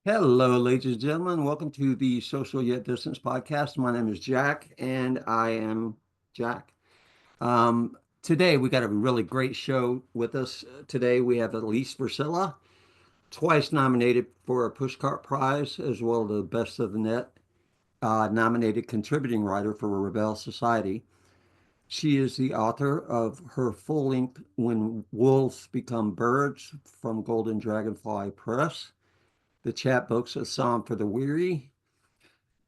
Hello, ladies and gentlemen. Welcome to the Social Yet Distance podcast. My name is Jack, and I am Jack. Today, we got a really great show with us. Today, we have Alise Versella, twice nominated for a Pushcart Prize, as well as the Best of the Net nominated contributing writer for Rebelle Society. She is the author of her full-length When Wolves Become Birds from Golden Dragonfly Press, the chapbooks A Psalm for the Weary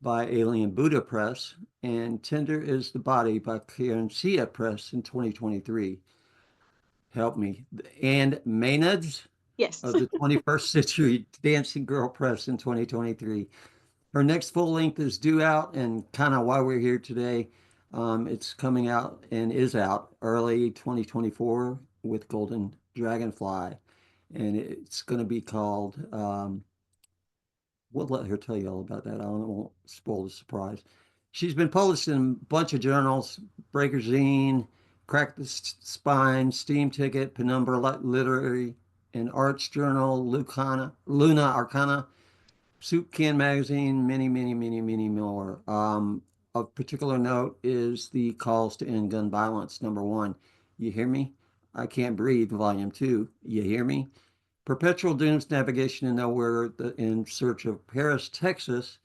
by Alien Buddha Press, and Tender is the Body by Querencia Press in 2023. Help me. And Maenads Yes. of the 21st Century Dancing Girl Press in 2023. Her next full length is due out, and kind of why we're here today. It's coming out and is out early 2024 with Golden Dragonfly, and it's going to be called we'll let her tell you all about that. I won't spoil the surprise. She's been published in a bunch of journals: Breaker Zine, Crack the Spine, Steam Ticket, Penumbra Literary and Arts Journal, Luna Arcana, Soup Can Magazine, many more. Of particular note is the Calls to End Gun Violence, #1. You hear me? I Can't Breathe, Volume 2. You hear me? Perpetual Dooms Navigation in Nowhere in Search of Paris, Texas,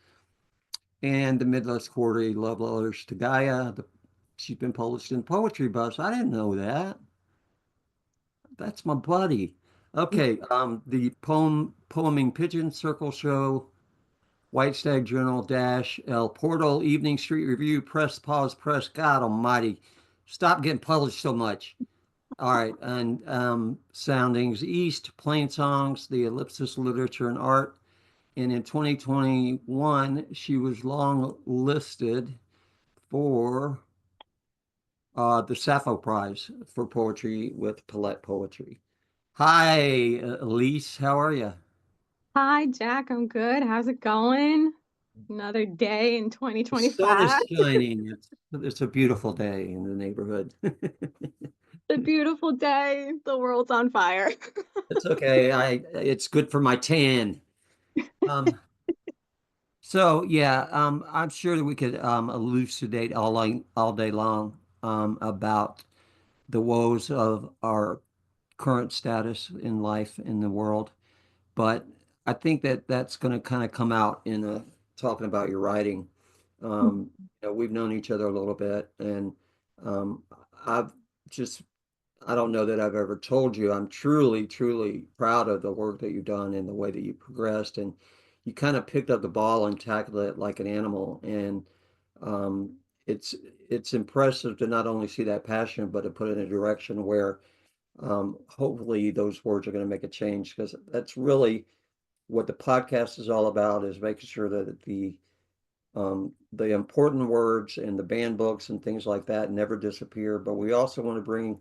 and the Midwest Quarterly Love Letters to Gaia. She's been published in Poetry Buzz. I didn't know that. That's my buddy. Okay, the poeming Pigeon Circle Show, White Stag Journal, Dash, El Portal, Evening Street Review, Press Pause, Press. God Almighty, stop getting published so much. All right, and Soundings East, Plainsongs, the Ellipsis Literature and Art. And in 2021, she was long listed for the Sappho Prize for poetry with Palette Poetry. Hi, Elise, how are you? Hi, Jack. I'm good. How's it going? Another day in The sun 2025. is shining. It's a beautiful day in the neighborhood. The beautiful day. The world's on fire. It's okay. It's good for my tan. Um, So yeah, I'm sure that we could elucidate all day long about the woes of our current status in life in the world. But I think that that's going to kind of come out in talking about your writing. We've known each other a little bit, and um, I've just I don't know that I've ever told you I'm truly proud of the work that you've done and the way that you progressed, and you kind of picked up the ball and tackled it like an animal. And um, it's it's impressive to not only see that passion, but to put it in a direction where hopefully those words are going to make a change, because that's really what the podcast is all about, is making sure that the important words and the banned books and things like that never disappear. But we also want to bring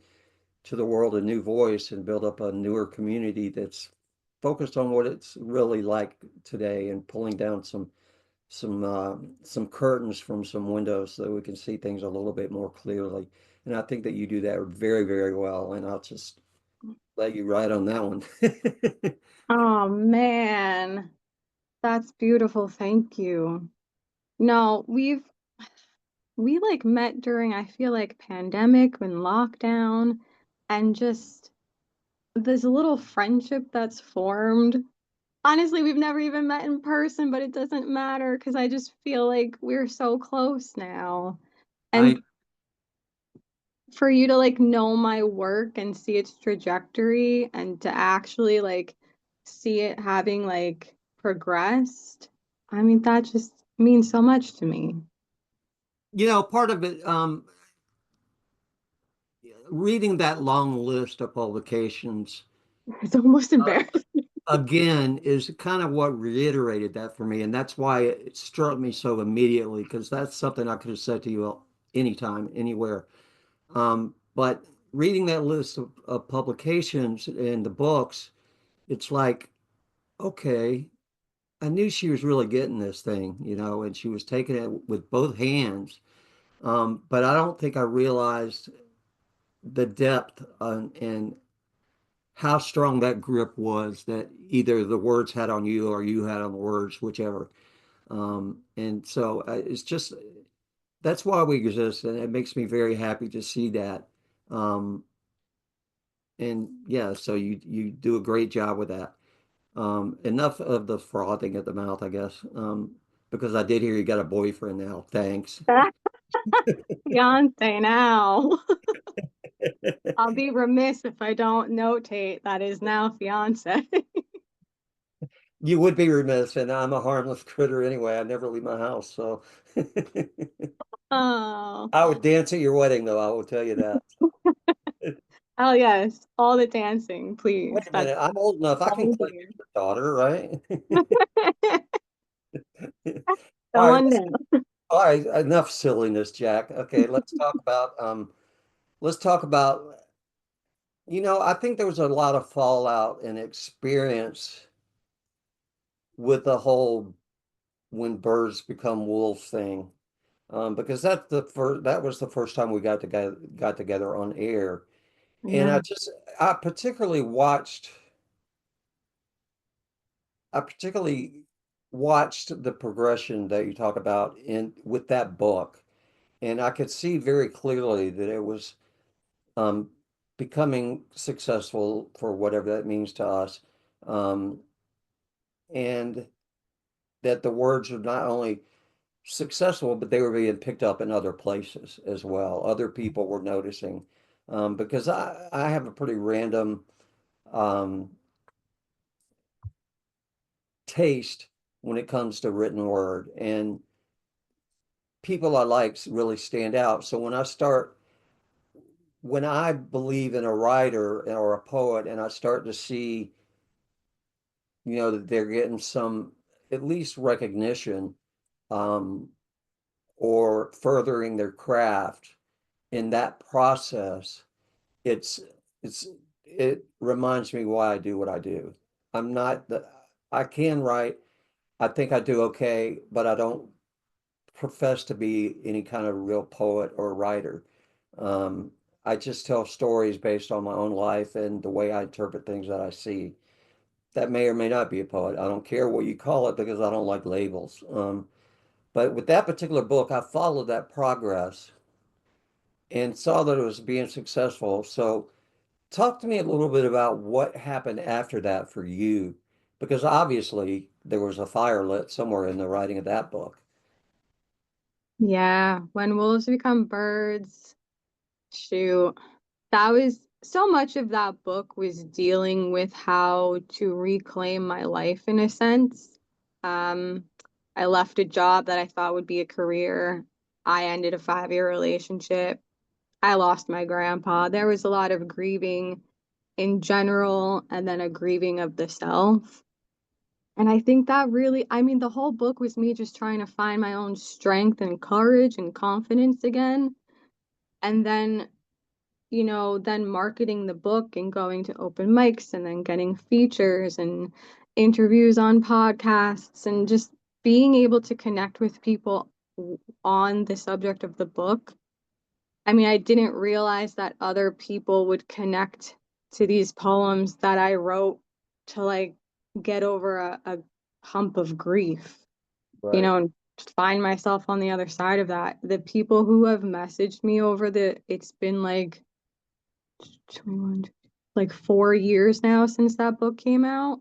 to the world a new voice and build up a newer community that's focused on what it's really like today, and pulling down some curtains from some windows so that we can see things a little bit more clearly. And I think that you do that very well. And I'll just let you ride on that one. Oh man, that's beautiful. Thank you. No, we like met during, I feel like, pandemic when lockdown, and just this little friendship that's formed. Honestly, we've never even met in person, but it doesn't matter because I just feel like we're so close now. And I for you to like know my work and see its trajectory and to actually like see it having like progressed, I mean, that just means so much to me. Part of it, reading that long list of publications, It's almost uh, embarrassing. again, is kind of what reiterated that for me. And that's why it struck me so immediately, because that's something I could have said to you anytime, anywhere. But reading that list of publications and the books, it's like, okay, I knew she was really getting this thing, and she was taking it with both hands. But I don't think I realized the depth and how strong that grip was that either the words had on you or you had on the words, whichever. And so it's just that's why we exist, and it makes me very happy to see that. Um, and yeah, so you do a great job with that. Enough of the frothing at the mouth, I guess. Because I did hear you got a boyfriend now. Thanks. Fiance now. I'll be remiss if I don't notate that is now fiance. You would be remiss, and I'm a harmless critter anyway. I never leave my house, so Oh, I would dance at your wedding, though. I will tell you that. oh yes, all the dancing, Wait please. a That's minute, I'm old enough. I can all claim your daughter, right? All right, going down. all right. Enough silliness, Jack. Okay, let's talk about. I think there was a lot of fallout and experience with the whole when birds become wolves thing. Because that was the first time we got together on air. And Yeah, I particularly watched I particularly watched the progression that you talk about in with that book. And I could see very clearly that it was um, becoming successful for whatever that means to us. Um, and that the words were not only successful, but they were being picked up in other places as well. Other people were noticing. Because I have a pretty random um, taste when it comes to written word, and people I like really stand out. So when I believe in a writer or a poet, and I start to see, that they're getting some at least recognition, um, or furthering their craft in that process, it's it reminds me why I do what I do. I'm not the I can write. I think I do okay, but I don't profess to be any kind of real poet or writer. Um, I just tell stories based on my own life and the way I interpret things that I see. That may or may not be a poet. I don't care what you call it because I don't like labels. But with that particular book, I followed that progress and saw that it was being successful. So talk to me a little bit about what happened after that for you, because obviously there was a fire lit somewhere in the writing of that book. yeah. When wolves become birds, shoot. That was so much of that book was dealing with how to reclaim my life in a sense. Um, I left a job that I thought would be a career. I ended a 5-year relationship. I lost my grandpa. There was a lot of grieving in general, and then a grieving of the self. And I think that really, I mean, the whole book was me just trying to find my own strength and courage and confidence again. And then marketing the book and going to open mics and then getting features and interviews on podcasts and just being able to connect with people on the subject of the book. I mean, I didn't realize that other people would connect to these poems that I wrote to like get over a hump of grief, Right. and find myself on the other side of that. The people who have messaged me it's been like 21, like 4 years now since that book came out.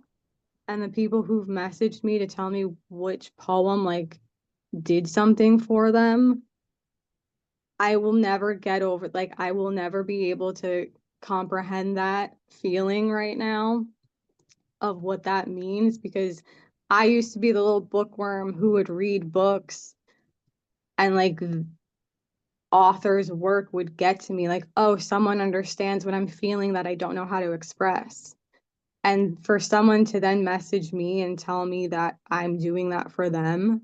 And the people who've messaged me to tell me which poem like did something for them, I will never get over, like, I will never be able to comprehend that feeling right now of what that means because I used to be the little bookworm who would read books and like author's work would get to me like, oh, someone understands what I'm feeling that I don't know how to express. And for someone to then message me and tell me that I'm doing that for them,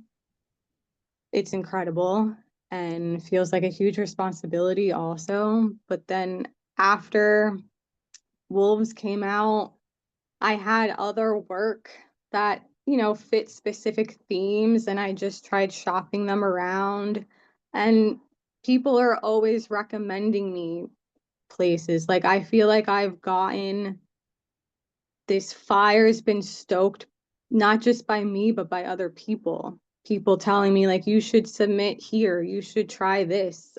it's incredible and feels like a huge responsibility also. But then after Wolves came out, I had other work that, fit specific themes and I just tried shopping them around. And people are always recommending me places. Like I feel like I've gotten this fire has been stoked not just by me, but by other people. People telling me like you should submit here, you should try this,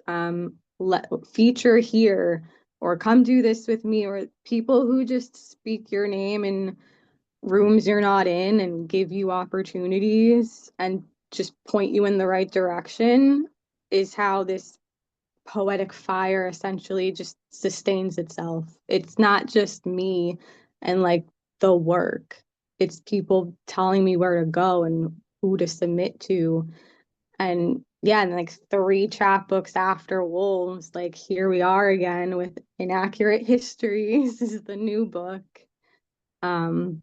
feature here, or come do this with me, or people who just speak your name in rooms you're not in and give you opportunities and just point you in the right direction is how this poetic fire essentially just sustains itself. It's not just me and like the work. It's people telling me where to go and who to submit to. And yeah, and like three chapbooks after Wolves, like here we are again with Inaccurate Histories. This is the new book. Um,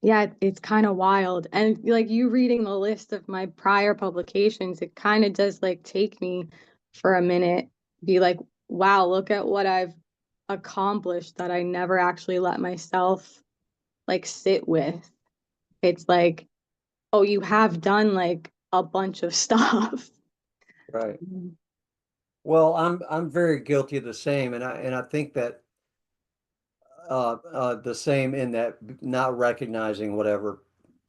yeah, it's kind of wild. And like you reading the list of my prior publications, it kind of does like take me for a minute, be like, wow, look at what I've accomplished that I never actually let myself like sit with. It's like, oh, you have done like a bunch of stuff. Right. Well, I'm very guilty of the same, and I think that the same in that not recognizing whatever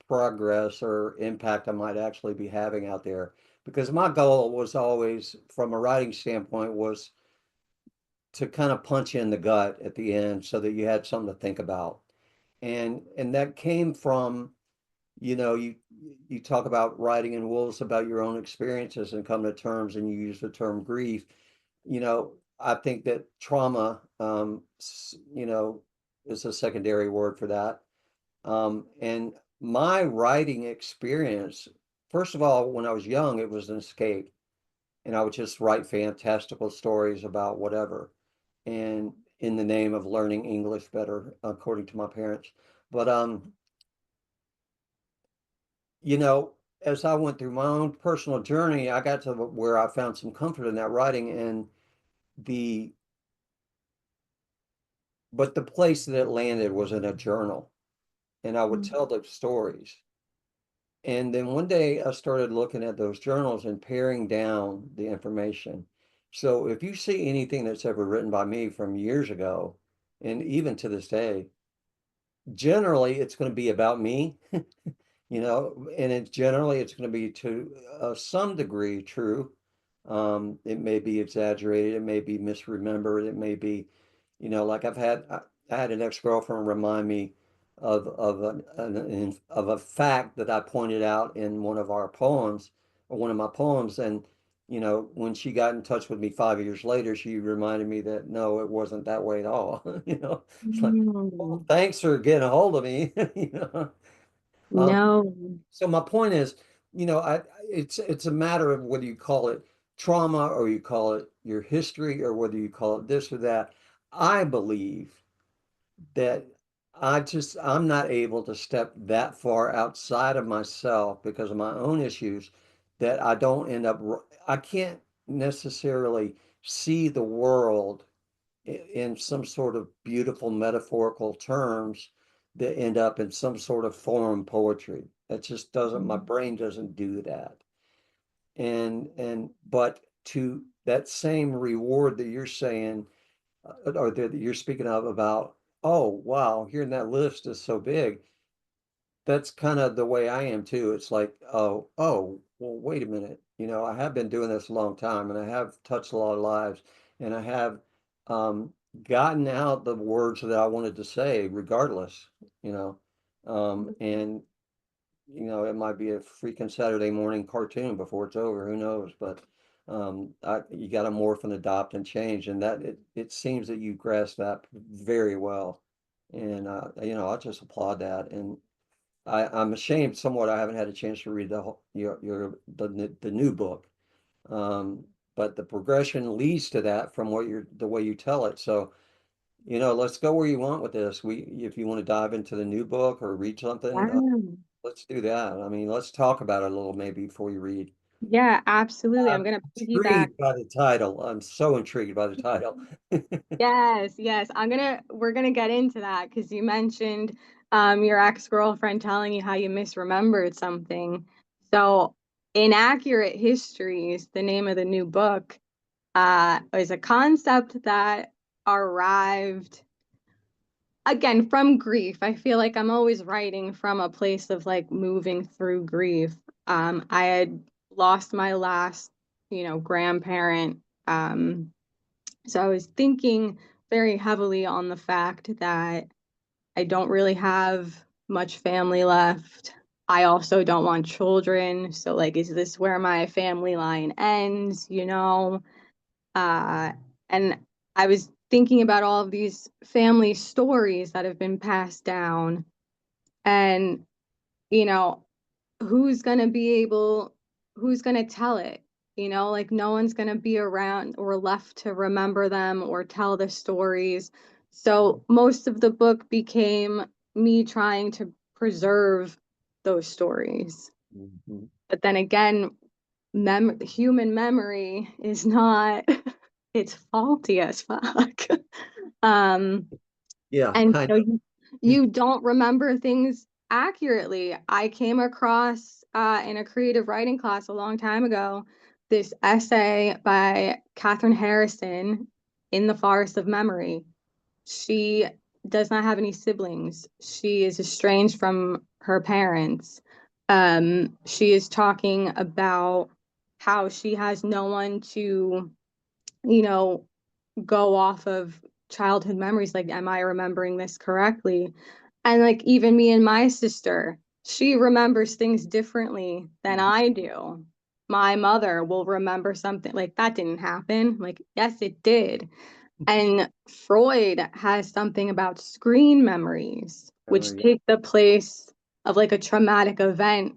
progress or impact I might actually be having out there. Because my goal was always, from a writing standpoint, was to kind of punch you in the gut at the end so that you had something to think about. And that came from, you talk about writing in wolves about your own experiences and come to terms, and you use the term grief. I think that trauma, is a secondary word for that. And my writing experience, first of all, when I was young, it was an escape, and I would just write fantastical stories about whatever, and in the name of learning English better, according to my parents. But you know, as I went through my own personal journey, I got to where I found some comfort in that writing, and the but the place that it landed was in a journal, and I would Mm. tell those stories. And then one day I started looking at those journals and paring down the information. So if you see anything that's ever written by me from years ago, and even to this day, generally it's going to be about me, and it's going to be to some degree true. It may be exaggerated, it may be misremembered, it may be, like I had an ex-girlfriend remind me of a fact that I pointed out in one of our poems, or one of my poems, and when she got in touch with me 5 years later, she reminded me that no, it wasn't that way at all. It's like, oh, Mm. thanks for getting a hold of me. you know. Um, No. so my point is, it's a matter of whether you call it trauma or you call it your history or whether you call it this or that. I believe that I'm not able to step that far outside of myself because of my own issues that I don't end up, I can't necessarily see the world in some sort of beautiful metaphorical terms that end up in some sort of form poetry. It just doesn't, my brain doesn't do that. But to that same reward that you're saying, or that you're speaking of about, oh, wow, hearing that list is so big. That's kind of the way I am too. It's like, well, wait a minute. I have been doing this a long time and I have touched a lot of lives and I have um, gotten out the words that I wanted to say regardless, you know. And it might be a freaking Saturday morning cartoon before it's over, who knows? But you got to morph and adopt and change, and that it seems that you grasp that very well. And I just applaud that. And I'm ashamed somewhat I haven't had a chance to read the whole, the new book. Um, but the progression leads to that from the way you tell it. So, let's go where you want with this. If you want to dive into the new book or read something, Yeah. let's do that. I mean, let's talk about it a little maybe before you read. Yeah, absolutely. I'm I'm gonna piggyback. intrigued by the title. I'm so intrigued by the title. Yes, yes. We're gonna get into that because you mentioned your ex-girlfriend telling you how you misremembered something. So Inaccurate Histories, the name of the new book, is a concept that arrived again, from grief. I feel like I'm always writing from a place of like moving through grief. I had lost my last, grandparent. So I was thinking very heavily on the fact that I don't really have much family left. I also don't want children. So, like, is this where my family line ends, and I was thinking about all of these family stories that have been passed down, and, you know, who's going to be able, who's going to tell it? Like no one's going to be around or left to remember them or tell the stories. So most of the book became me trying to preserve those stories. Mhm. But then again, human memory is not, it's faulty as fuck. um Yeah, and I so you don't remember things accurately. I came across in a creative writing class a long time ago this essay by Catherine Harrison, In the Forest of Memory. She does not have any siblings. She is estranged from her parents. She is talking about how she has no one to, you know, go off of childhood memories. Like, am I remembering this correctly? And like, even me and my sister, she remembers things differently than I do. My mother will remember something like that didn't happen. Like, yes, it did. And Freud has something about screen memories, which yeah. take the place of like a traumatic event.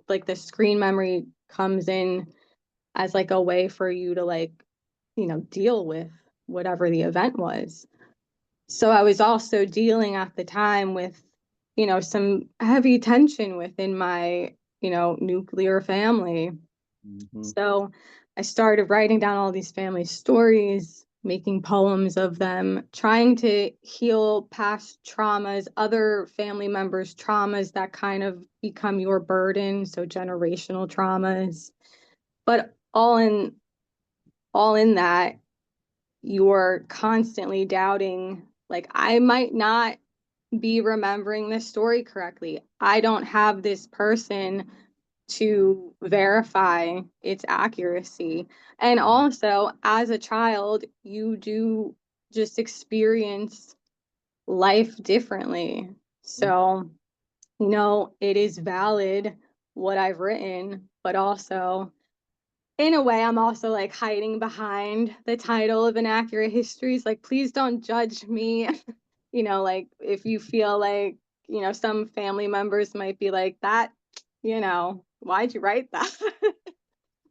Like the screen memory comes in as like a way for you to like, deal with whatever the event was. So I was also dealing at the time with, some heavy tension within my, nuclear family. Mhm. So I started writing down all these family stories, making poems of them, trying to heal past traumas, other family members' traumas that kind of become your burden, so generational traumas. But all in that, you're constantly doubting, like, I might not be remembering this story correctly. I don't have this person to verify its accuracy. And also, as a child, you do just experience life differently. So, it is valid what I've written, but also, in a way, I'm also like hiding behind the title of Inaccurate Histories. Like, please don't judge me. Like if you feel like, some family members might be like that, why'd you write that?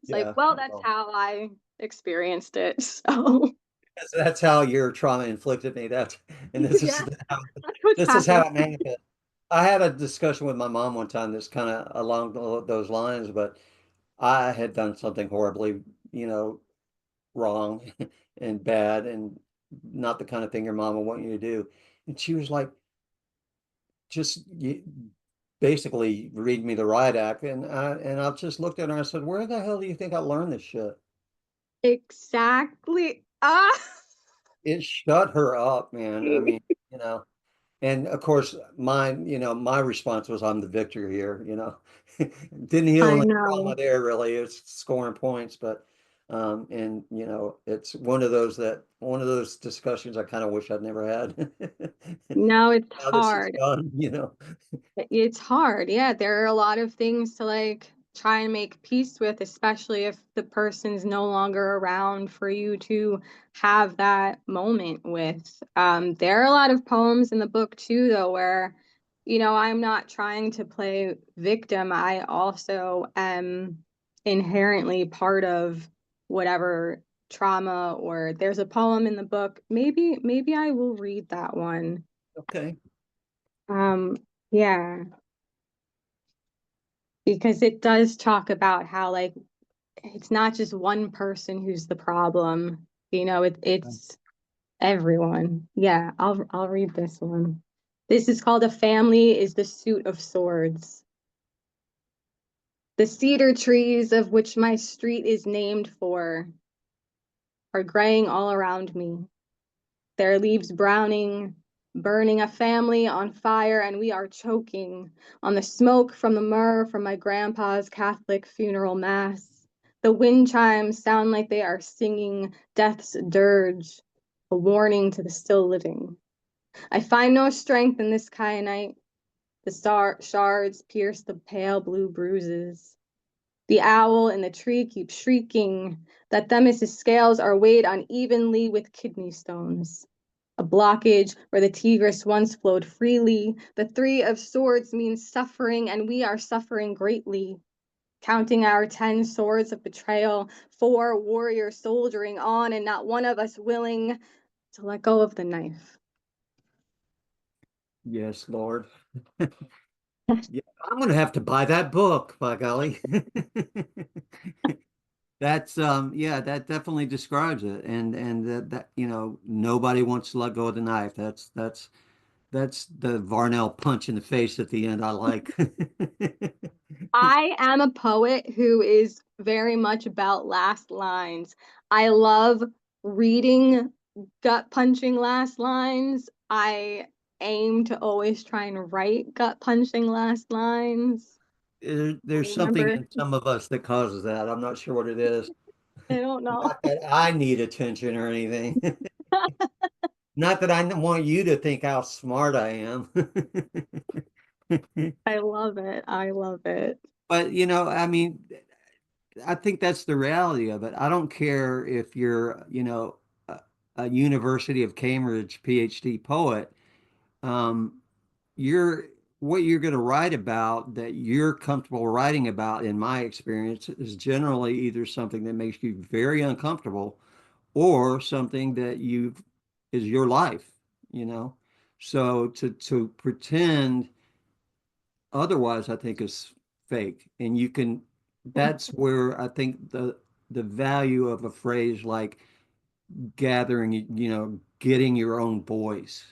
It's like, Yeah. well, that's Well, how I experienced it. So, that's how your trauma inflicted me. And this is yeah, that's what's this is happening. how it manifests. I had a discussion with my mom one time that's kind of along those lines, but I had done something horribly, wrong and bad and not the kind of thing your mom would want you to do. And she was like, just basically read me the riot act. And I just looked at her and I said, where the hell do you think I learned this shit? Exactly. Ah. It shut her up, man. I mean, you know, and of course, my response was, I'm the victor here. Didn't heal I any trauma know. there really. It's scoring points, but and it's one of those discussions I kind of wish I'd never had. No, it's Now this is hard. done. It's hard. Yeah, there are a lot of things to like try and make peace with, especially if the person's no longer around for you to have that moment with. There are a lot of poems in the book too, though, where, I'm not trying to play victim. I also am inherently part of whatever trauma, or there's a poem in the book. Maybe I will read that one. Okay. Um, yeah, because it does talk about how like it's not just one person who's the problem. It's everyone. Yeah, I'll read this one. This is called A Family is the Suit of Swords. The cedar trees of which my street is named for are graying all around me, their leaves browning, burning a family on fire, and we are choking on the smoke from the myrrh from my grandpa's Catholic funeral mass. The wind chimes sound like they are singing death's dirge, a warning to the still living. I find no strength in this kyanite. The shards pierce the pale blue bruises. The owl in the tree keeps shrieking that Themis' scales are weighed unevenly with kidney stones. A blockage where the Tigris once flowed freely. The three of swords means suffering, and we are suffering greatly. Counting our 10 swords of betrayal, 4 warriors soldiering on, and not one of us willing to let go of the knife. Yes, Lord. Yeah, I'm gonna have to buy that book, by golly. That's yeah, that definitely describes it. And that nobody wants to let go of the knife. That's the Varnell punch in the face at the end I like. I am a poet who is very much about last lines. I love reading gut punching last lines. I aim to always try and write gut punching last lines. I There's something remember, in some of us that causes that. I'm not sure what it is. I don't know. Not that I need attention or anything. Not that I want you to think how smart I am. I love it. I love it. But I mean, I think that's the reality of it. I don't care if you're, a University of Cambridge PhD poet. Um, you're what you're going to write about that you're comfortable writing about, in my experience, is generally either something that makes you very uncomfortable or something that you is your life, you know. So to pretend otherwise, I think is fake. And that's where I think the value of a phrase like gathering, getting your own voice.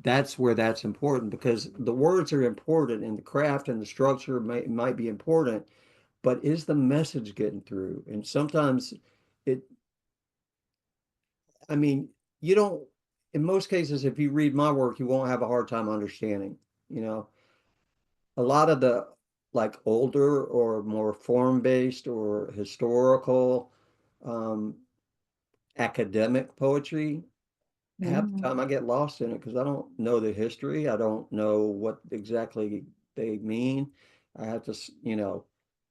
That's where that's important because the words are important and the craft and the structure might be important, but is the message getting through? And sometimes it, I mean, you don't, in most cases, if you read my work, you won't have a hard time understanding, you know. A lot of the like older or more form-based or historical um, academic poetry, half the Mm. time I get lost in it because I don't know the history. I don't know what exactly they mean. I have to,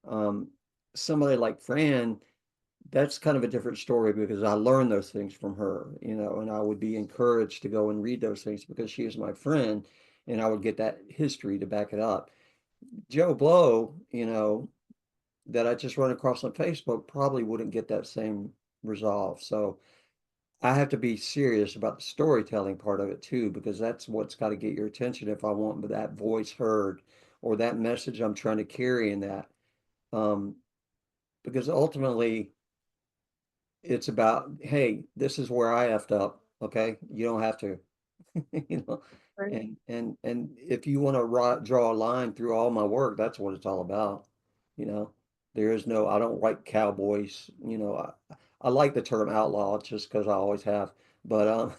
um, somebody like Fran, that's kind of a different story because I learned those things from her, and I would be encouraged to go and read those things because she is my friend and I would get that history to back it up. Joe Blow, that I just run across on Facebook probably wouldn't get that same resolve. So I have to be serious about the storytelling part of it too, because that's what's got to get your attention if I want that voice heard or that message I'm trying to carry in that. Um, because ultimately it's about, hey, this is where I effed up. Okay. You don't have to. you know Right. and if you want to draw a line through all my work, that's what it's all about. you know there is no, I don't like cowboys. I like the term outlaw just because I always have, but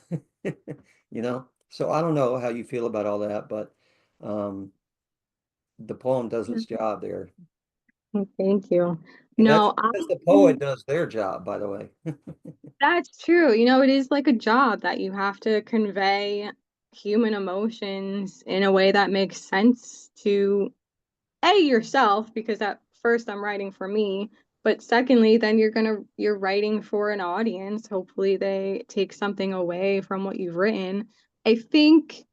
so I don't know how you feel about all that, but um the poem does its job there, Thank you. and that's No, because the poet does their job, by the way. that's true. It is like a job that you have to convey human emotions in a way that makes sense to yourself, because at first I'm writing for me, but secondly, then you're writing for an audience. Hopefully they take something away from what you've written. I think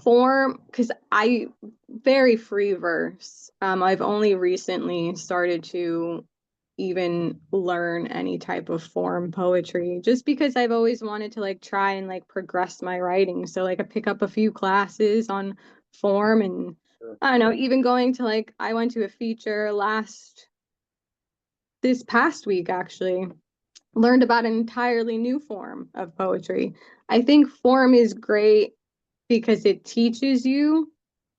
form, because I very free verse. I've only recently started to even learn any type of form poetry just because I've always wanted to like try and like progress my writing. So like I pick up a few classes on form, and Sure. I don't know, even going to like I went to a feature this past week actually, learned about an entirely new form of poetry. I think form is great because it teaches you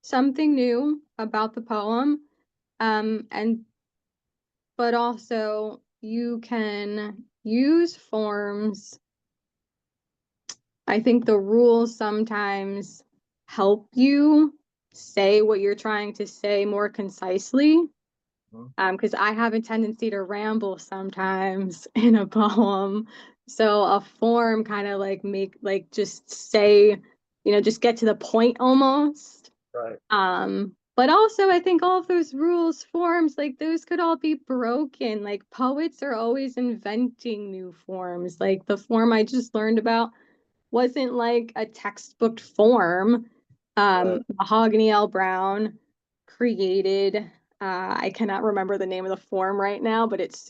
something new about the poem. And but also you can use forms I think the rules sometimes help you say what you're trying to say more concisely. Mhm. Because I have a tendency to ramble sometimes in a poem. So a form kind of like make like just say, just get to the point almost. Right. But also I think all of those rules, forms, like those could all be broken. Like poets are always inventing new forms. Like the form I just learned about wasn't like a textbook form. Right. Mahogany L. Brown created, I cannot remember the name of the form right now, but it's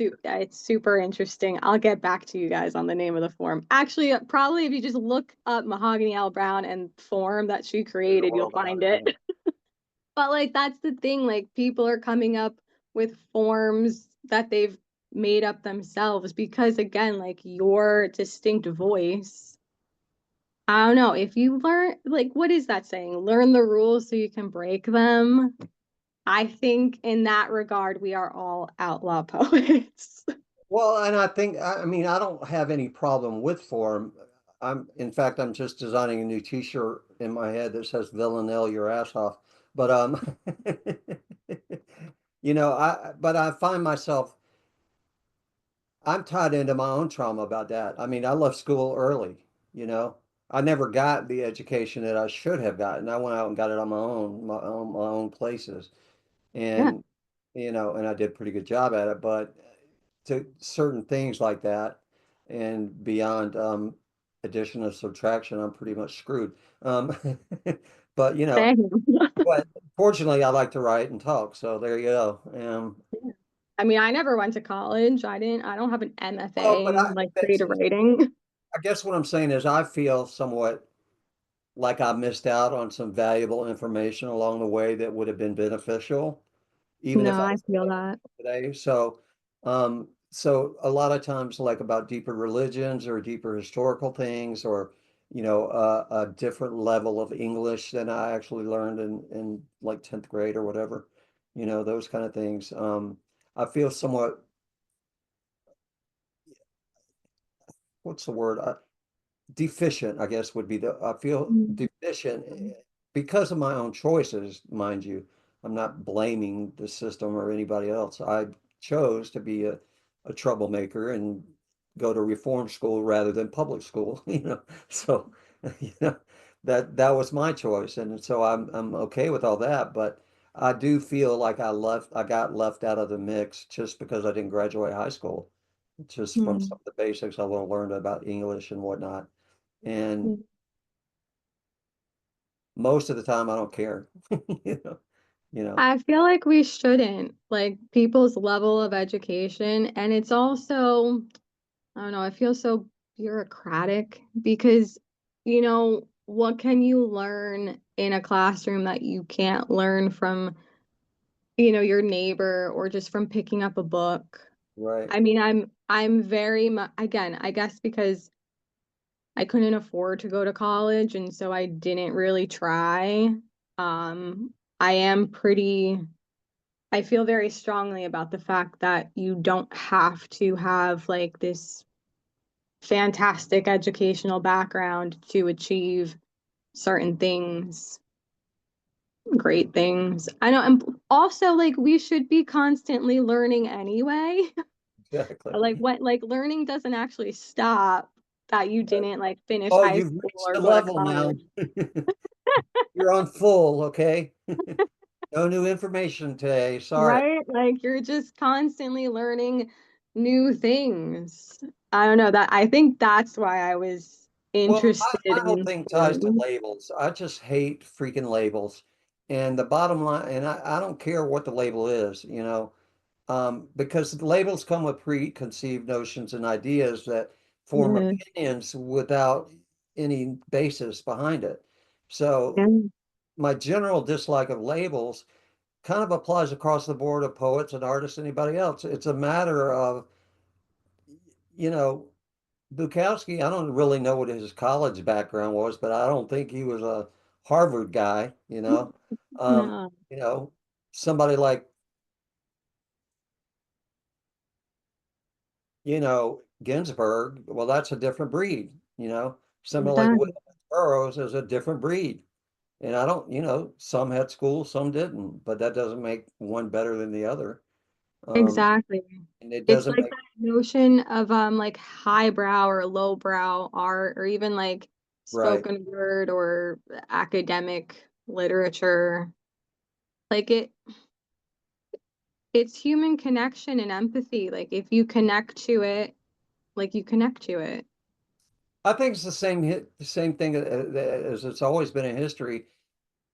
super interesting. I'll get back to you guys on the name of the form. Actually, probably if you just look up Mahogany L. Brown and form that she There's a created, you'll world out find of it. it. But like that's the thing, like people are coming up with forms that they've made up themselves because again, like your distinct voice, I don't know. If you learn, like, what is that saying? Learn the rules so you can break them. I think in that regard, we are all outlaw poets. Well, and I think, I mean, I don't have any problem with form. In fact, I'm just designing a new t-shirt in my head that says Villanelle your ass off. But, but I find myself, I'm tied into my own trauma about that. I mean, I left school early, you know. I never got the education that I should have gotten. I went out and got it on my own places. Yeah, And, and I did a pretty good job at it, but to certain things like that and beyond addition and subtraction, I'm pretty much screwed. Um, but same. but fortunately, I like to write and talk, so there you go. I mean, I never went to college. I don't have an Well, MFA but in like creative writing. I guess what I'm saying is I feel somewhat like I missed out on some valuable information along the way that would have been beneficial, even if No, I I was feel that. today. So a lot of times, like about deeper religions or deeper historical things, or a different level of English than I actually learned in like 10th grade or whatever, those kind of things. I feel somewhat, what's the word? Deficient, I guess would be I feel Mm. deficient because of my own choices, mind you. I'm not blaming the system or anybody else. I chose to be a troublemaker and go to reform school rather than public school, So, you know, that was my choice. And so I'm okay with all that, but I do feel like I got left out of the mix just because I didn't graduate high school, just from some Mm. of the basics I learned about English and whatnot. And Mm. most of the time, I don't care. You know, you know, I feel like we shouldn't, like people's level of education. And it's also, I don't know, I feel so bureaucratic because, what can you learn in a classroom that you can't learn from, your neighbor or just from picking up a book? right. I mean, I'm very much, again, I guess because I couldn't afford to go to college and so I didn't really try. I am pretty, I feel very strongly about the fact that you don't have to have like this fantastic educational background to achieve certain things, great things. I know, and also like we should be constantly learning anyway. Exactly. Like what, like learning doesn't actually stop that you didn't like finish Oh, high you've school reached or the go to level now. college. You're on full, okay? No new information today. Sorry. Right? Like you're just constantly learning new things. I don't know that I think that's why I was Well, interested my whole in thing ties to forms. labels. I just hate freaking labels. And the bottom line, and I don't care what the label is, because the labels come with preconceived notions and ideas that form Yeah. opinions without any basis behind it. So Yeah. my general dislike of labels kind of applies across the board of poets and artists, anybody else. It's a matter of, you know, Bukowski, I don't really know what his college background was, but I don't think he was a Harvard guy. Um, No. you know, somebody like, Ginsburg, well, that's a different breed. Similar like Exactly. Burroughs is a different breed. And I don't, some had schools, some didn't, but that doesn't make one better than the other. Um, Exactly. and it It's doesn't like make that notion of like highbrow or lowbrow art or even like right. spoken word or academic literature. Like it's human connection and empathy. Like if you connect to it, like you connect to it. I think it's the same thing as it's always been in history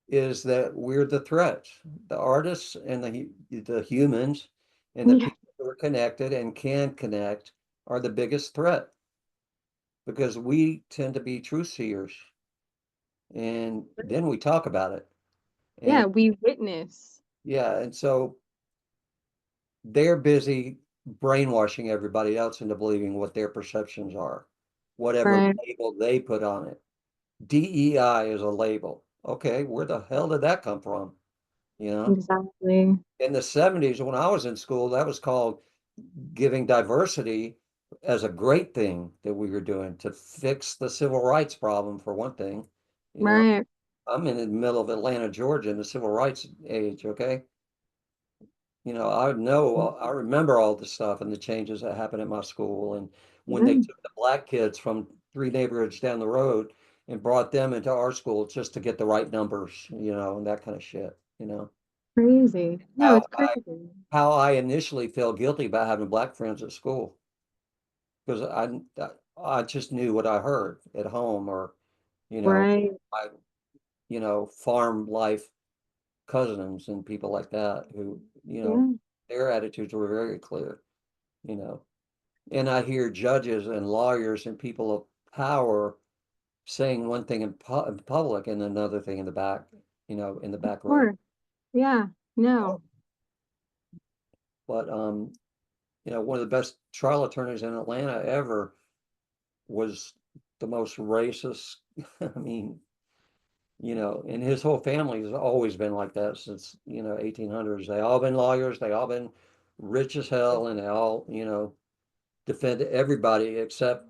is that we're the threat. The artists and the humans and the Yeah. people who are connected and can connect are the biggest threat because we tend to be truth seers and then we talk about it. And Yeah, we witness. yeah, and so they're busy brainwashing everybody else into believing what their perceptions are, whatever Right. label they put on it. DEI is a label. Okay, where the hell did that come from? You know, Exactly. in the 70s, when I was in school, that was called giving diversity as a great thing that we were doing to fix the civil rights problem, for one thing. You know, Right. I'm in the middle of Atlanta, Georgia, in the civil rights age, okay? I remember all the stuff and the changes that happened at my school. And when they Yeah. took the black kids from three neighborhoods down the road and brought them into our school just to get the right numbers, and that kind of shit. Crazy. No, How it's I crazy. how I initially felt guilty about having black friends at school because I just knew what I heard at home or, you know, Right. I, farm life cousins and people like that who, Yeah. their attitudes were very clear, you know. And I hear judges and lawyers and people of power saying one thing in public and another thing in the back, in the Of back room. course. Yeah. No. But one of the best trial attorneys in Atlanta ever was the most racist. I mean, and his whole family has always been like that since, 1800s. They all been lawyers, they all been rich as hell, and they all, defend everybody except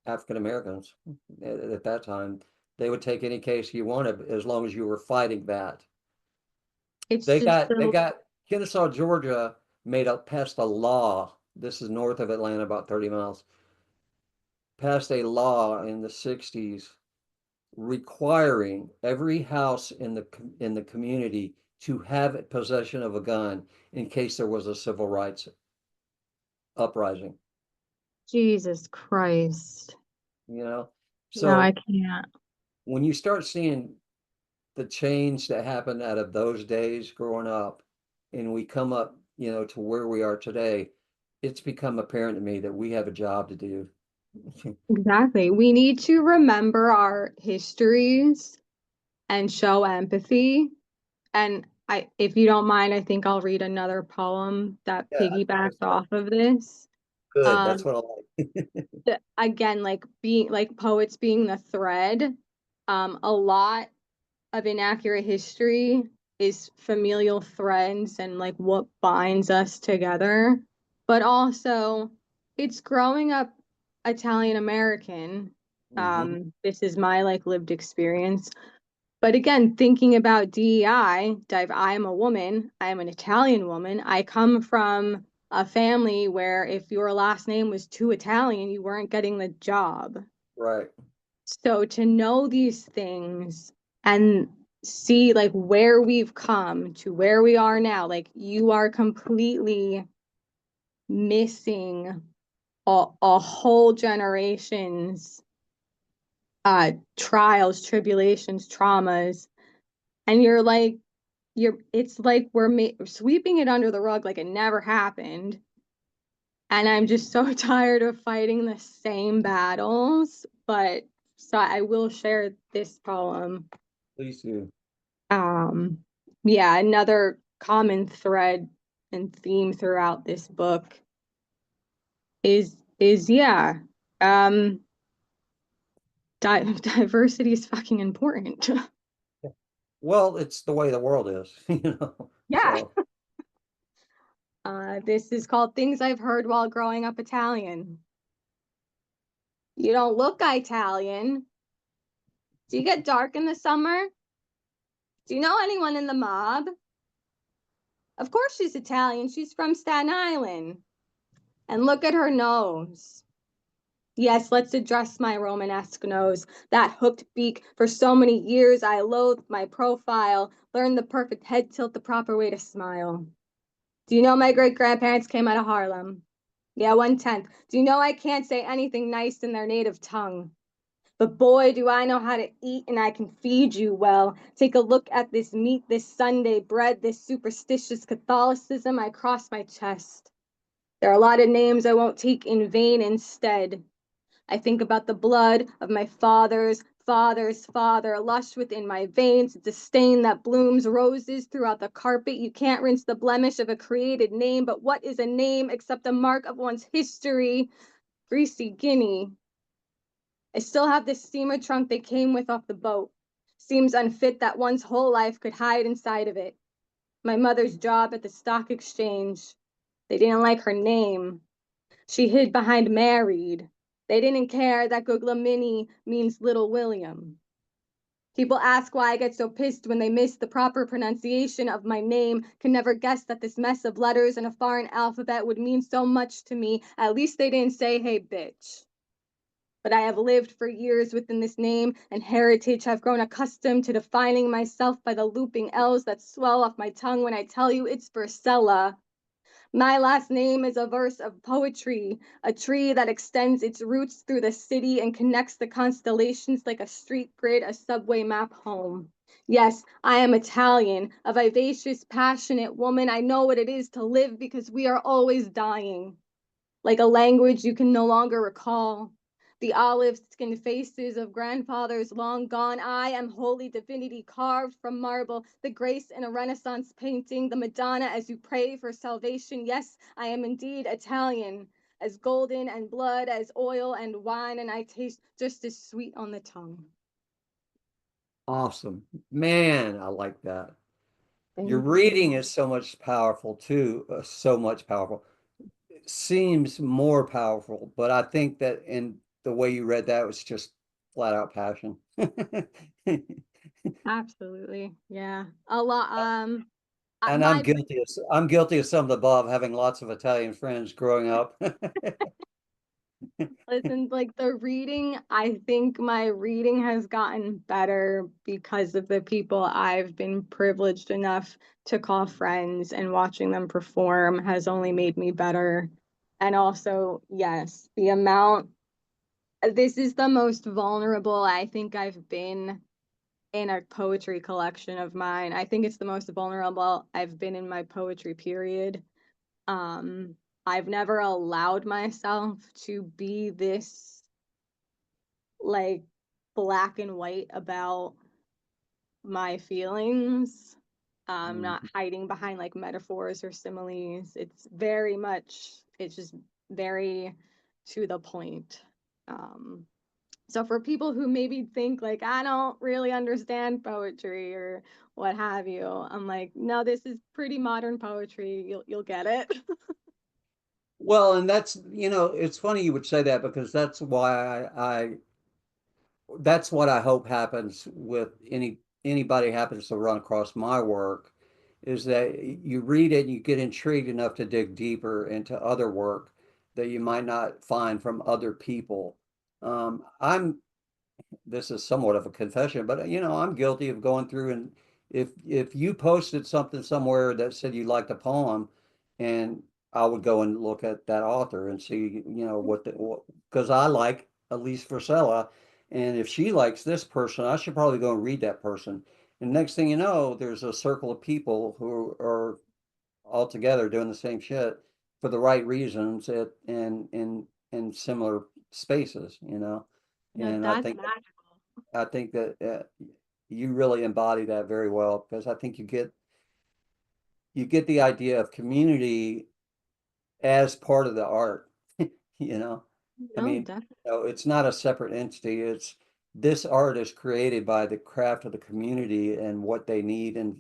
African Americans at that time. They would take any case you wanted as long as you were fighting that. It's They just got they so got Kennesaw, Georgia passed a law. This is north of Atlanta, about 30 miles. Passed a law in the 60s requiring every house in the community to have possession of a gun in case there was a civil rights uprising, Jesus Christ. you know? No, I So can't. when you start seeing the change that happened out of those days growing up, and we come up, to where we are today, it's become apparent to me that we have a job to do. Exactly. We need to remember our histories and show empathy. And if you don't mind, I think I'll read another poem that Yeah, I think piggybacks it's fun. off of this. Good. That's Um, what I like. again, like being like poets being the thread. A lot of inaccurate history is familial threads and like what binds us together, but also it's growing up Italian American. Hmm. This is my like lived experience. But again, thinking about DEI, I am a woman, I am an Italian woman. I come from a family where if your last name was too Italian, you weren't getting the job. Right. So to know these things and see like where we've come to where we are now, like you are completely missing a whole generation's trials, tribulations, traumas, and it's like sweeping it under the rug like it never happened. And I'm just so tired of fighting the same battles. But so I will share this poem. Please do. Um, yeah, another common thread and theme throughout this book is yeah, um, diversity is fucking important. Well, it's the way the world is, Yeah. So, This is called Things I've Heard While Growing Up Italian. You don't look Italian. Do you get dark in the summer? Do you know anyone in the mob? Of course she's Italian. She's from Staten Island. And look at her nose. Yes, let's address my Romanesque nose. That hooked beak. For so many years, I loathed my profile, learned the perfect head tilt, the proper way to smile. Do you know my great grandparents came out of Harlem? Yeah, 1/10. Do you know I can't say anything nice in their native tongue? But boy, do I know how to eat and I can feed you well. Take a look at this meat, this Sunday bread, this superstitious Catholicism. I cross my chest. There are a lot of names I won't take in vain instead. I think about the blood of my father's father, lush within my veins, disdain that blooms roses throughout the carpet. You can't rinse the blemish of a created name, but what is a name except a mark of one's history? Greasy Guinea. I still have the steamer trunk they came with off the boat. Seems unfit that one's whole life could hide inside of it. My mother's job at the stock exchange. They didn't like her name. She hid behind married. They didn't care that Guglamini means Little William. People ask why I get so pissed when they miss the proper pronunciation of my name, can never guess that this mess of letters in a foreign alphabet would mean so much to me. At least they didn't say, hey, bitch. But I have lived for years within this name and heritage. I've grown accustomed to defining myself by the looping L's that swell off my tongue when I tell you it's Versella. My last name is a verse of poetry, a tree that extends its roots through the city and connects the constellations like a street grid, a subway map home. Yes, I am Italian, a vivacious, passionate woman. I know what it is to live because we are always dying, like a language you can no longer recall. The olive-skinned faces of grandfathers long gone. I am holy divinity carved from marble, the grace in a Renaissance painting, the Madonna as you pray for salvation. Yes, I am indeed Italian, as golden and blood as oil and wine, and I taste just as sweet on the tongue. Awesome. Man, I like that. Your Thank reading you. is so much powerful too, so much powerful. It seems more powerful, but I think that in the way you read that was just flat out passion. Absolutely. Yeah. A lot. And My I'm guilty of some of the above, having lots of Italian friends growing up. Listen, like the reading, I think my reading has gotten better because of the people I've been privileged enough to call friends, and watching them perform has only made me better. And also, yes, the amount, this is the most vulnerable I think I've been in a poetry collection of mine. I think it's the most vulnerable I've been in my poetry period. Um, I've never allowed myself to be this like black and white about my feelings. Not hiding behind like metaphors or similes. It's very much, it's just very to the point. Um, so for people who maybe think like I don't really understand poetry or what have you, I'm like, no, this is pretty modern poetry. You'll get it. Well, and that's, it's funny you would say that because that's why that's what I hope happens with anybody happens to run across my work is that you read it and you get intrigued enough to dig deeper into other work that you might not find from other people. I'm this is somewhat of a confession, but I'm guilty of going through and if you posted something somewhere that said you liked a poem, and I would go and look at that author and see, because I like Alise Versella, and if she likes this person, I should probably go and read that person. And next thing you know, there's a circle of people who are all together doing the same shit for the right reasons and in similar spaces. No, And that's magical. I think that you really embody that very well because I think you get the idea of community as part of the art. you know. I No, mean, definitely. it's not a separate entity. It's this art is created by the craft of the community and what they need and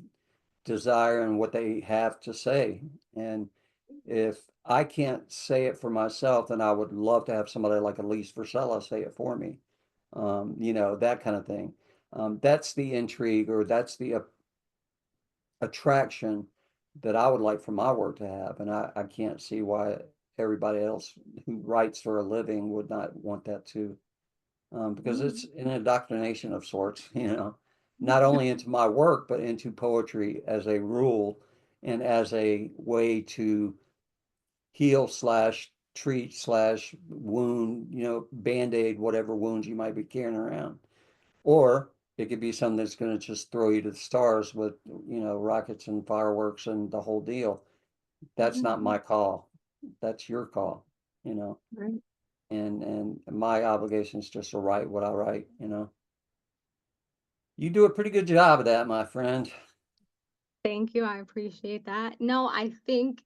desire and what they have to say. And if I can't say it for myself, then I would love to have somebody like Alise Versella say it for me. That kind of thing. That's the intrigue, or that's the attraction that I would like for my work to have. And I can't see why everybody else who writes for a living would not want that too. Because it's an indoctrination of sorts, not only into my work, but into poetry as a rule and as a way to heal slash treat slash wound, band-aid whatever wounds you might be carrying around. Or it could be something that's going to just throw you to the stars with, rockets and fireworks and the whole deal. That's not my call. That's your call, you know. Right. And my obligation is just to write what I write. You do a pretty good job of that, my friend. Thank you. I appreciate that. No, I think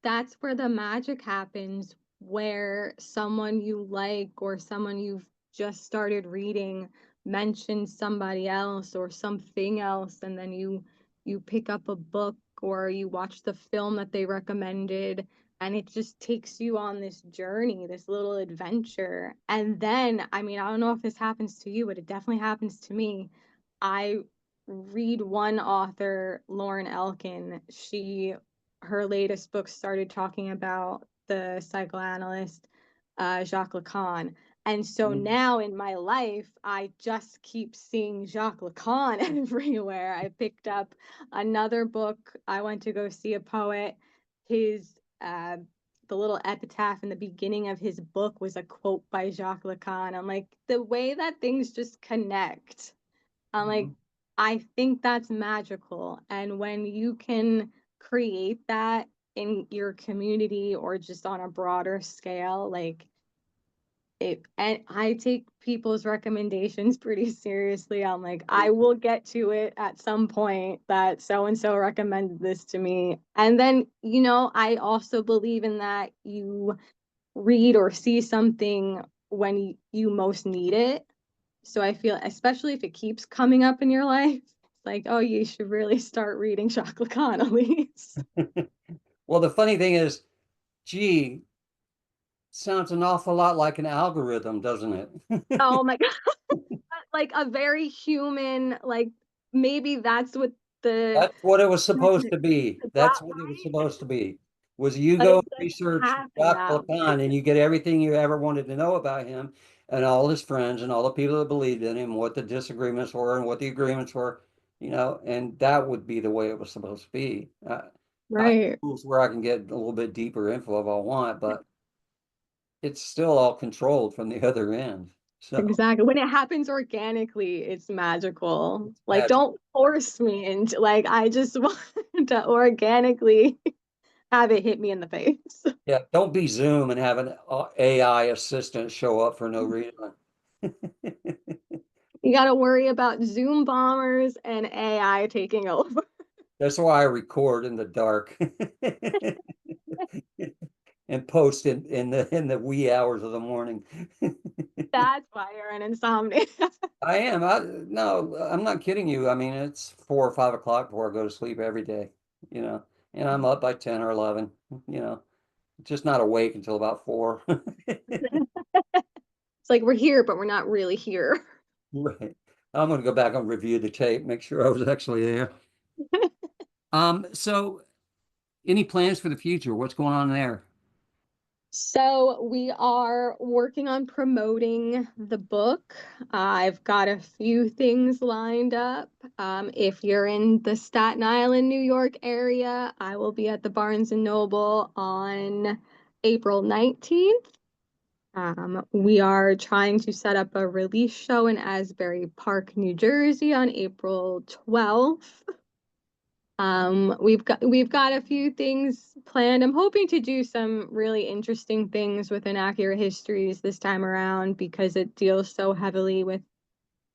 that's where the magic happens, where someone you like or someone you've just started reading mentions somebody else or something else, and then you pick up a book or you watch the film that they recommended, and it just takes you on this journey, this little adventure. And then, I mean, I don't know if this happens to you, but it definitely happens to me. I read one author, Lauren Elkin. Her latest book started talking about the psychoanalyst Jacques Lacan. And so Mhm. now in my life, I just keep seeing Jacques Lacan everywhere. I picked up another book. I went to go see a poet. His the little epitaph in the beginning of his book was a quote by Jacques Lacan. I'm like, the way that things just connect. I'm like, Mhm. I think that's magical. And when you can create that in your community or just on a broader scale, like it, and I take people's recommendations pretty seriously. I'm like, I will get to it at some point that so and so recommended this to me. And then, I also believe in that you read or see something when you most need it. So I feel, especially if it keeps coming up in your life, it's like, oh, you should really start reading Jacques Lacan, Elise. Well, the funny thing is, gee, sounds an awful lot like an algorithm, doesn't it? Oh my God. Like a very human, like maybe that's what the That's what it was supposed message to be. is, That's what it was right? supposed to be. Was you But go it and doesn't research happen Jacques now. Lacan and you get everything you ever wanted to know about him and all his friends and all the people that believed in him, what the disagreements were and what the agreements were, and that would be the way it was supposed to be. I have Right. tools where I can get a little bit deeper info if I want, but it's still all controlled from the other end. So Exactly. When it happens organically, it's magical. it's Like, magic. don't force me into, like, I just want to organically have it hit me in the face. Yeah, don't be Zoom and have an AI assistant show up for no reason. You got to worry about Zoom bombers and AI taking over. That's why I record in the dark and post in the wee hours of the morning. That's why you're an insomniac. I am. No, I'm not kidding you. I mean, it's 4 or 5 o'clock before I go to sleep every day, you know, and I'm up by 10 or 11, you know, just not awake until about 4. It's like we're here, but we're not really here. Right. I'm going to go back and review the tape, make sure I was actually there. So any plans for the future? What's going on there? So we are working on promoting the book. I've got a few things lined up. If you're in the Staten Island, New York area, I will be at the Barnes and Noble on April 19th. We are trying to set up a release show in Asbury Park, New Jersey on April 12th. We've got a few things planned. I'm hoping to do some really interesting things with Inaccurate Histories this time around because it deals so heavily with,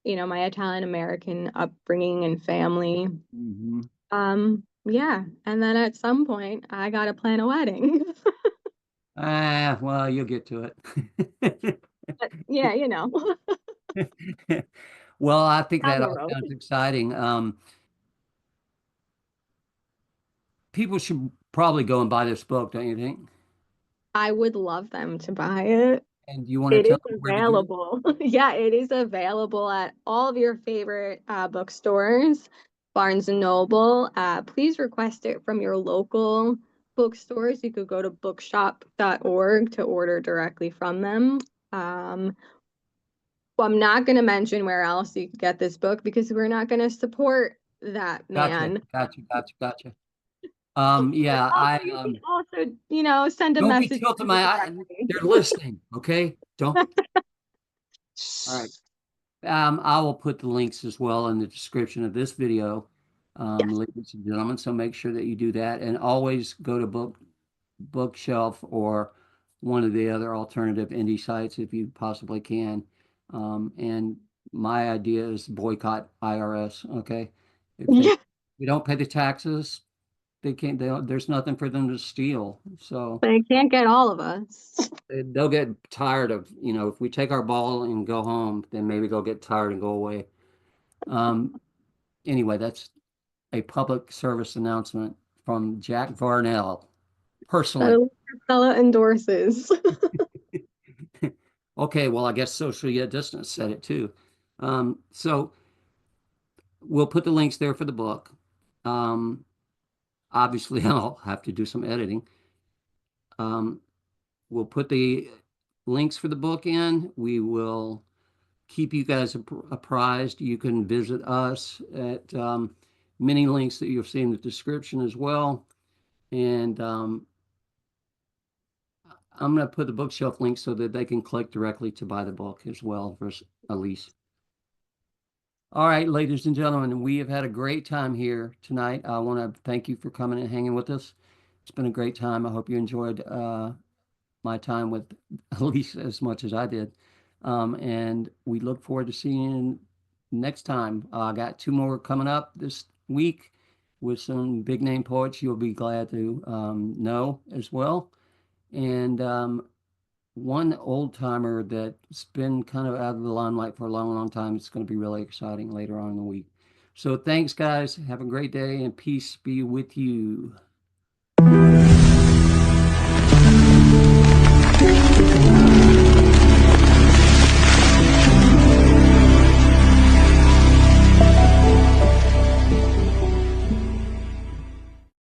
my Italian American upbringing and family. Hmm. Yeah, and then at some point I gotta plan a wedding. Well, you'll get to it. But yeah, Well, I think down that the all road. sounds exciting. people should probably go and buy this book, don't you think? I would love them to buy it. And you want to It tell is them where to get it? available. Yeah, it is available at all of your favorite bookstores, Barnes and Noble. Please request it from your local bookstores. You could go to bookshop.org to order directly from them. Well, I'm not going to mention where else you could get this book because we're not going to support that Gotcha, man. gotcha, gotcha, gotcha. But Yeah, also, you can also, send a don't be message to tilting me they're directly. listening, okay? Don't. All right. I will put the links as well in the description of this video, Yes. ladies and gentlemen. So make sure that you do that, and always go to bookshelf or one of the other alternative indie sites if you possibly can. And my idea is boycott IRS. Okay, if they Yeah, we don't pay the taxes, they can't. There's nothing for them to steal. So they can't get all of us. they'll get tired of, if we take our ball and go home, then maybe they'll get tired and go away. Anyway, that's a public service announcement from Jack Varnell, That personally. Alise Versella endorses. Okay, well, I guess socially at distance said it too. So we'll put the links there for the book. Um, Obviously, I'll have to do some editing. Um, we'll put the links for the book in. We will keep you guys apprised. You can visit us at many links that you'll see in the description as well. And I'm going to put the bookshelf link so that they can click directly to buy the book as well for Alise. All right, ladies and gentlemen, we have had a great time here tonight. I want to thank you for coming and hanging with us. It's been a great time. I hope you enjoyed my time with Alise as much as I did. And we look forward to seeing you next time. I got two more coming up this week with some big name poets you'll be glad to know as well. And one old timer that's been kind of out of the limelight for a long, long time. It's going to be really exciting later on in the week. So thanks, guys. Have a great day and peace be with you.